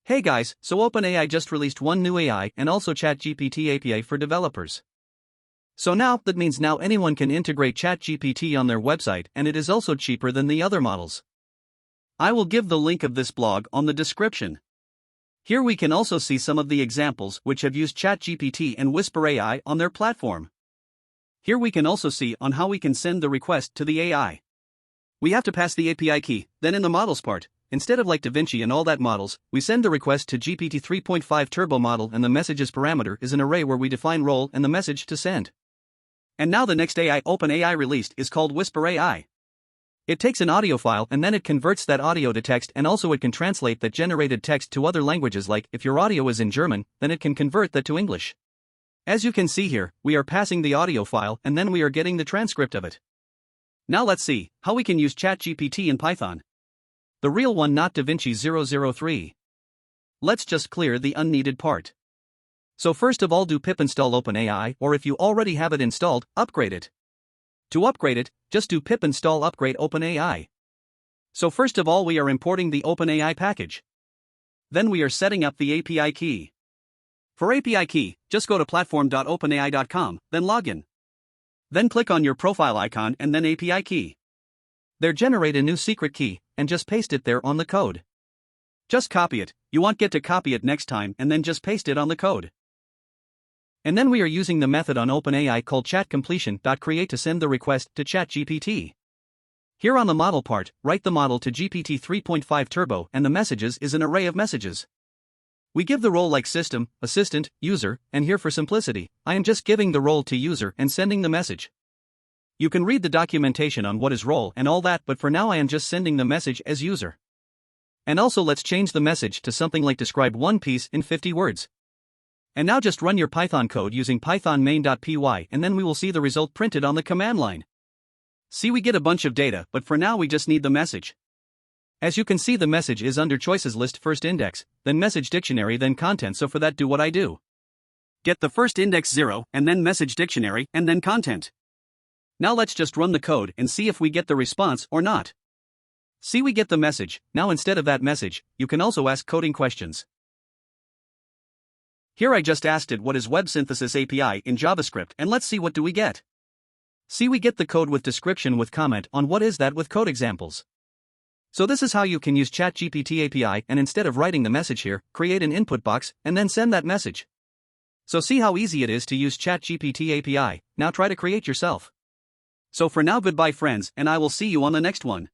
Hey guys, so OpenAI just released one new AI and also Chat GPT API for developers. So now, that means now anyone can integrate Chat GPT on their website, and it is also cheaper than the other models. I will give the link of this blog on the description. Here we can also see some of the examples which have used Chat GPT and Whisper AI on their platform. Here we can also see on how we can send the request to the AI. We have to pass the API key, then in the models part, instead of like DaVinci and all that models, we send the request to GPT 3.5 Turbo model and the messages parameter is an array where we define role and the message to send. And now the next AI OpenAI released is called Whisper AI. It takes an audio file and then it converts that audio to text, and also it can translate that generated text to other languages, like if your audio is in German, then it can convert that to English. As you can see here, we are passing the audio file and then we are getting the transcript of it. Now let's see how we can use ChatGPT in Python. The real one, not DaVinci 003. Let's just clear the unneeded part. So first of all, do pip install OpenAI, or if you already have it installed, upgrade it. To upgrade it, just do pip install upgrade OpenAI. So first of all, we are importing the OpenAI package. Then we are setting up the API key. For API key, just go to platform.openai.com, then log in. Then click on your profile icon and then API key. There, generate a new secret key, and just paste it there on the code. Just copy it, you won't get to copy it next time, and then just paste it on the code. And then we are using the method on OpenAI called chatCompletion.create to send the request to ChatGPT. Here on the model part, write the model to GPT 3.5 Turbo, and the messages is an array of messages. We give the role like system, assistant, user, and here for simplicity, I am just giving the role to user and sending the message. You can read the documentation on what is role and all that, but for now I am just sending the message as user. And also let's change the message to something like describe one piece in 50 words. And now just run your Python code using python main.py, and then we will see the result printed on the command line. See, we get a bunch of data, but for now we just need the message. As you can see, the message is under choices list, first index, then message dictionary, then content. So for that, do what I do. Get the first index 0, and then message dictionary, and then content. Now let's just run the code and see if we get the response or not. See, we get the message. Now instead of that message, you can also ask coding questions. Here I just asked it what is Web Synthesis API in JavaScript, and let's see what do we get. See, we get the code with description with comment on what is that with code examples. So this is how you can use ChatGPT API, and instead of writing the message here, create an input box and then send that message. So see how easy it is to use ChatGPT API. Now try to create yourself. So for now, goodbye friends, and I will see you on the next one.